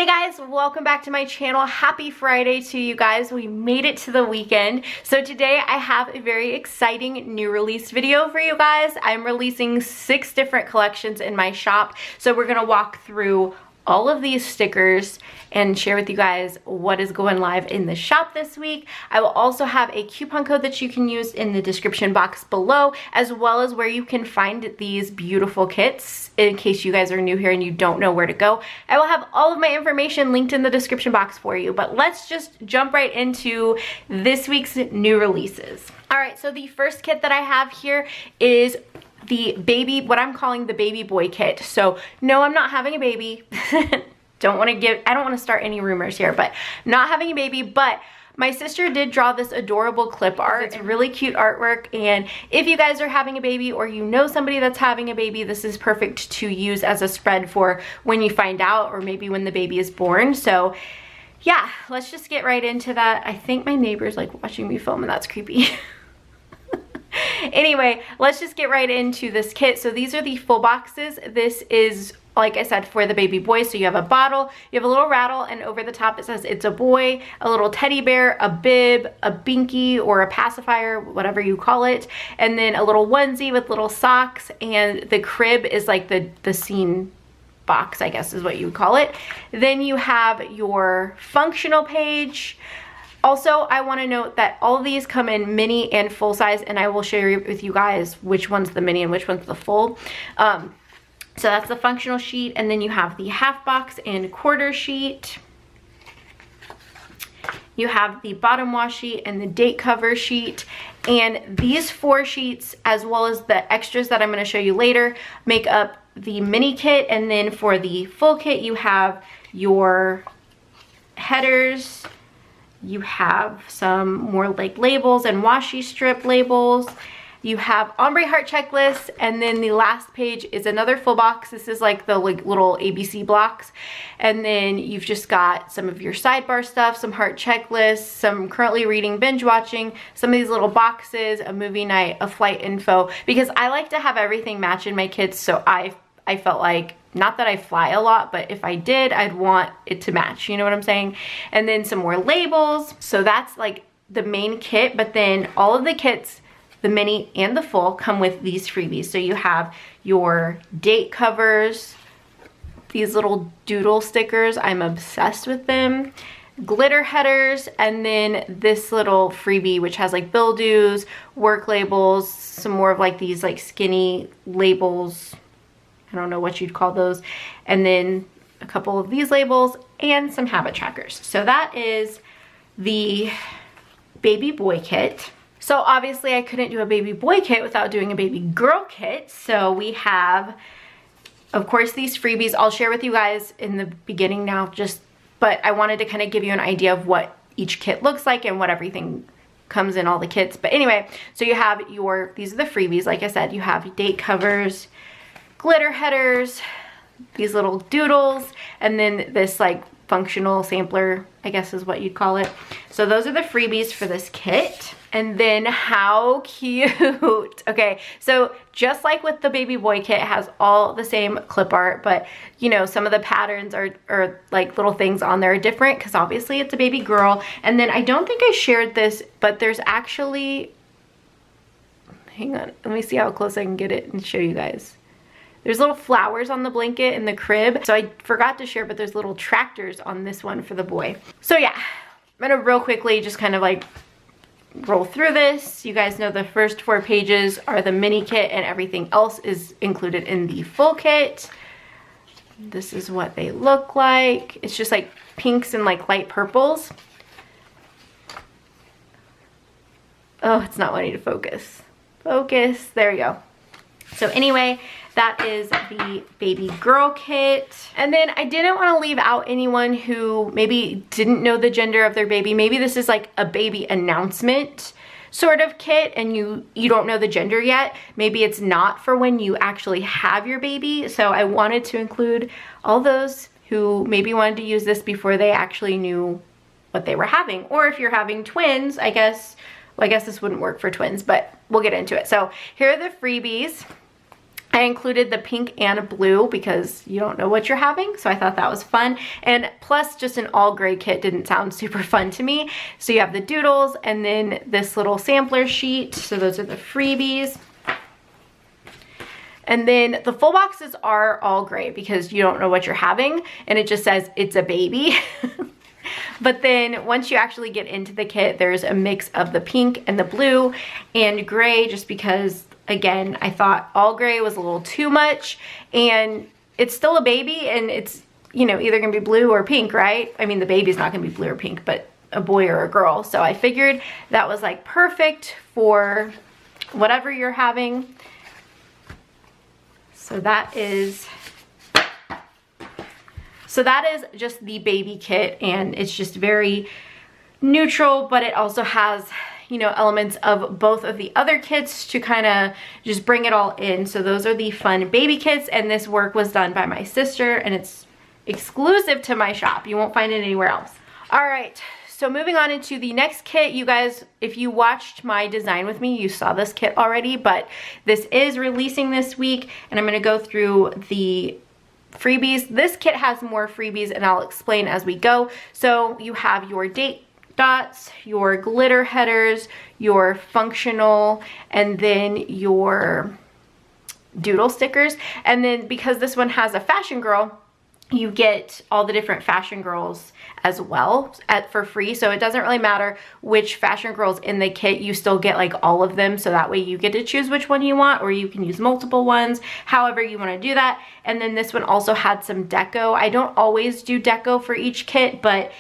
Hey guys, welcome back to my channel. Happy Friday to you guys. We made it to the weekend. So today I have a very exciting new release video for you guys. I'm releasing 6 different collections in my shop. So we're gonna walk through all of these stickers and share with you guys what is going live in the shop this week. I will also have a coupon code that you can use in the description box below, as well as where you can find these beautiful kits in case you guys are new here and you don't know where to go. I will have all of my information linked in the description box for you, but let's just jump right into this week's new releases. All right, so the first kit that I have here is the baby, what I'm calling the baby boy kit. So no, I'm not having a baby. I don't want to start any rumors here, but not having a baby. But my sister did draw this adorable clip art. It's really cute artwork, and if you guys are having a baby or you know somebody that's having a baby, this is perfect to use as a spread for when you find out, or maybe when the baby is born. So yeah, let's just get right into that. I think my neighbor's like watching me film, and that's creepy. Anyway, let's just get right into this kit. So these are the full boxes. This is, like I said, for the baby boy. So you have a bottle, you have a little rattle, and over the top it says it's a boy, a little teddy bear, a bib, a binky or a pacifier, whatever you call it, and then a little onesie with little socks, and the crib is like the scene box, I guess is what you would call it. Then you have your functional page. Also, I want to note that all of these come in mini and full size, and I will share with you guys which one's the mini and which one's the full. So that's the functional sheet, and then you have the half box and quarter sheet. You have the bottom wash sheet and the date cover sheet, and these 4 sheets, as well as the extras that I'm going to show you later, make up the mini kit. And then for the full kit, you have your headers. You have some more like labels and washi strip labels. You have ombre heart checklist, and then the last page is another full box. This is like the little ABC blocks. And then you've just got some of your sidebar stuff, some heart checklists, some currently reading, binge watching, some of these little boxes, a movie night, a flight info, because I like to have everything match in my kits. So I felt like, not that I fly a lot, but if I did, I'd want it to match, you know what I'm saying? And then some more labels. So that's like the main kit, but then all of the kits, the mini and the full, come with these freebies. So you have your date covers, these little doodle stickers, I'm obsessed with them, glitter headers, and then this little freebie which has like bill dues, work labels, some more of like these like skinny labels, I don't know what you'd call those, and then a couple of these labels and some habit trackers. So that is the baby boy kit. So obviously I couldn't do a baby boy kit without doing a baby girl kit. So we have, of course, these freebies. I'll share with you guys in the beginning now, but I wanted to kind of give you an idea of what each kit looks like and what everything comes in all the kits. But anyway, so you have these are the freebies. Like I said, you have date covers, glitter headers, these little doodles, and then this like functional sampler, I guess is what you'd call it. So those are the freebies for this kit. And then how cute. Okay, so just like with the baby boy kit, it has all the same clip art, but you know, some of the patterns are like little things on there are different because obviously it's a baby girl. And then I don't think I shared this, but there's actually, hang on, let me see how close I can get it and show you guys. There's little flowers on the blanket in the crib. So I forgot to share, but there's little tractors on this one for the boy. So yeah, I'm gonna real quickly just kind of like roll through this. You guys know the first 4 pages are the mini kit, and everything else is included in the full kit. This is what they look like. It's just like pinks and like light purples. Oh, it's not wanting to focus. Focus, there we go. So anyway, that is the baby girl kit. And then I didn't want to leave out anyone who maybe didn't know the gender of their baby. Maybe this is like a baby announcement sort of kit and you don't know the gender yet. Maybe it's not for when you actually have your baby. So I wanted to include all those who maybe wanted to use this before they actually knew what they were having. Or if you're having twins, I guess this wouldn't work for twins, but we'll get into it. So here are the freebies. I included the pink and blue because you don't know what you're having, so I thought that was fun. And plus, just an all gray kit didn't sound super fun to me. So you have the doodles and then this little sampler sheet. So those are the freebies. And then the full boxes are all gray because you don't know what you're having, and it just says it's a baby. But then once you actually get into the kit, there's a mix of the pink and the blue and gray, just because, again, I thought all gray was a little too much, and it's still a baby, and it's, you know, either gonna be blue or pink, right? I mean, the baby's not gonna be blue or pink, but a boy or a girl. So I figured that was like perfect for whatever you're having. So that is just the baby kit, and it's just very neutral, but it also has, you know, elements of both of the other kits to kind of just bring it all in. So those are the fun baby kits, and this work was done by my sister, and it's exclusive to my shop. You won't find it anywhere else. All right, so moving on into the next kit. You guys, if you watched my design with me, you saw this kit already, but this is releasing this week, and I'm gonna go through the freebies. This kit has more freebies, and I'll explain as we go. So you have your date dots, your glitter headers, your functional, and then your doodle stickers. And then because this one has a fashion girl, you get all the different fashion girls as well for free. So it doesn't really matter which fashion girls in the kit, you still get like all of them. So that way you get to choose which one you want, or you can use multiple ones, however you want to do that. And then this one also had some deco. I don't always do deco for each kit, but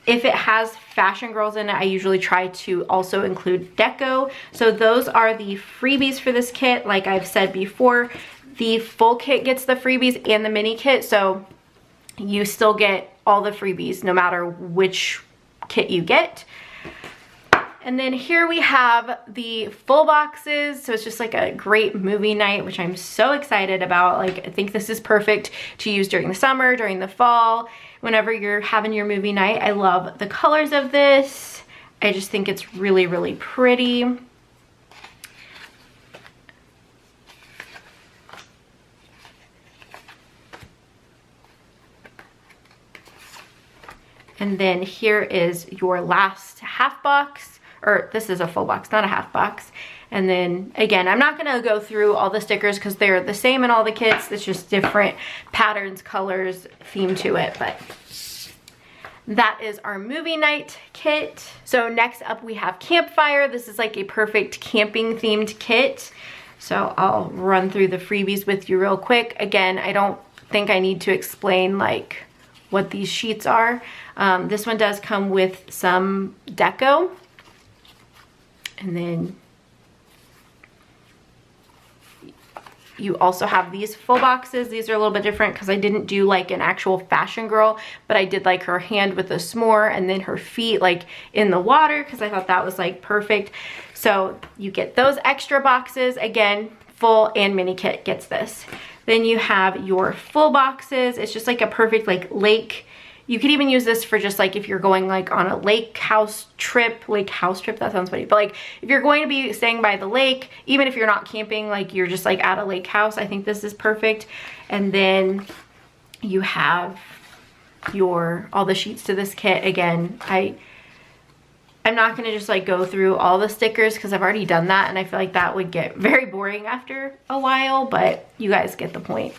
if it has fashion girls in it, I usually try to also include deco. So those are the freebies for this kit. Like I've said before, the full kit gets the freebies and the mini kit, so you still get all the freebies no matter which kit you get. And then here we have the full boxes. So it's just like a great movie night, which I'm so excited about. Like, I think this is perfect to use during the summer, during the fall, whenever you're having your movie night. I love the colors of this. I just think it's really, really pretty. And then here is your last half box, or this is a full box, not a half box. And then again, I'm not gonna go through all the stickers because they're the same in all the kits. It's just different patterns, colors, theme to it, but that is our movie night kit. So next up we have Campfire. This is like a perfect camping themed kit. So I'll run through the freebies with you real quick. Again, I don't think I need to explain like what these sheets are. This one does come with some deco, and then you also have these full boxes. These are a little bit different because I didn't do like an actual fashion girl, but I did like her hand with a s'more and then her feet like in the water because I thought that was like perfect. So you get those extra boxes. Again, full and mini kit gets this. Then you have your full boxes. It's just like a perfect like lake. You could even use this for just like if you're going like on a lake house trip, that sounds funny, but like if you're going to be staying by the lake, even if you're not camping, like you're just like at a lake house, I think this is perfect. And then you have all the sheets to this kit. Again, I'm not gonna just like go through all the stickers because I've already done that, and I feel like that would get very boring after a while, but you guys get the point.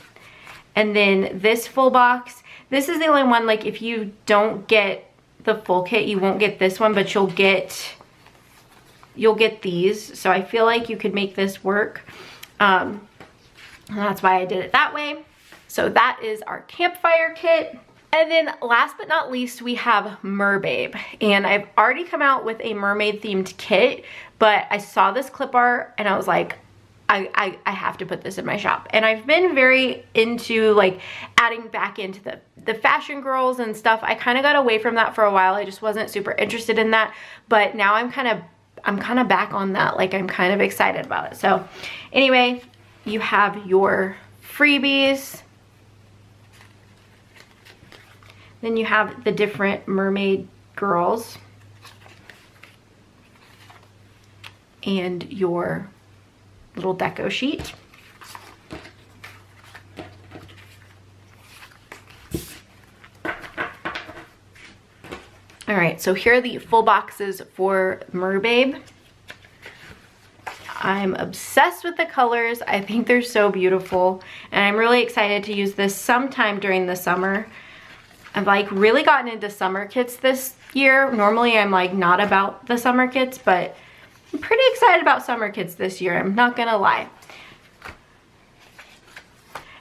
And then this full box, this is the only one, like if you don't get the full kit, you won't get this one, but you'll get these. So I feel like you could make this work. And that's why I did it that way. So that is our Campfire kit. And then last but not least, we have Merbabe. And I've already come out with a mermaid themed kit, but I saw this clip art and I was like, I have to put this in my shop. And I've been very into like adding back into the fashion girls and stuff. I kind of got away from that for a while. I just wasn't super interested in that, but now I'm kind of back on that. Like I'm kind of excited about it. So anyway, you have your freebies. Then you have the different mermaid girls and your little deco sheet. All right, so here are the full boxes for Merbabe. I'm obsessed with the colors. I think they're so beautiful, and I'm really excited to use this sometime during the summer. I've like really gotten into summer kits this year. Normally I'm like not about the summer kits, but I'm pretty excited about summer kits this year, I'm not gonna lie.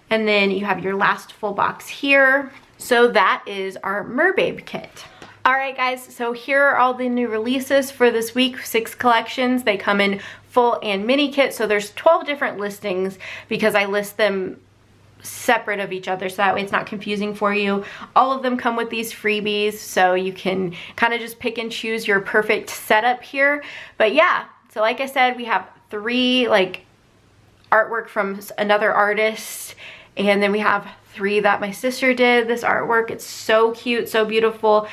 And then you have your last full box here. So that is our Merbabe kit. All right guys, so here are all the new releases for this week, 6 collections. They come in full and mini kit, so there's 12 different listings because I list them separate of each other so that way it's not confusing for you. All of them come with these freebies, so you can kind of just pick and choose your perfect setup here. But yeah, so like I said, we have 3 like artwork from another artist, and then we have 3 that my sister did. This artwork, it's so cute, so beautiful.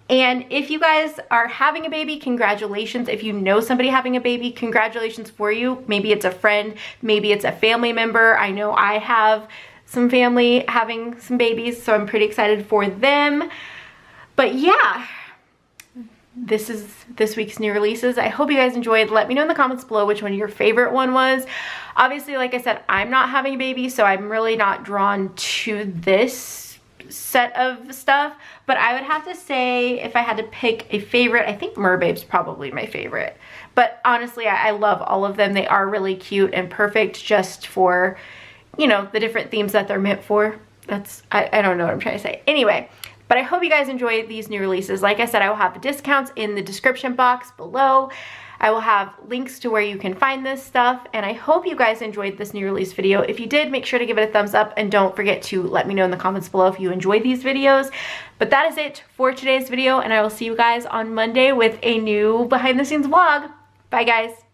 And if you guys are having a baby, congratulations. If you know somebody having a baby, congratulations for you. Maybe it's a friend, maybe it's a family member. I know I have some family having some babies, so I'm pretty excited for them. But yeah, this is this week's new releases. I hope you guys enjoyed. Let me know in the comments below which one your favorite one was. Obviously, like I said, I'm not having a baby, so I'm really not drawn to this set of stuff, but I would have to say if I had to pick a favorite, I think Merbabe's probably my favorite. But honestly, I love all of them. They are really cute and perfect just for, you know, the different themes that they're meant for. That's, I don't know what I'm trying to say. Anyway, but I hope you guys enjoy these new releases. Like I said, I will have the discounts in the description box below. I will have links to where you can find this stuff, and I hope you guys enjoyed this new release video. If you did, make sure to give it a thumbs up, and don't forget to let me know in the comments below if you enjoyed these videos. But that is it for today's video, and I will see you guys on Monday with a new behind the scenes vlog. Bye guys.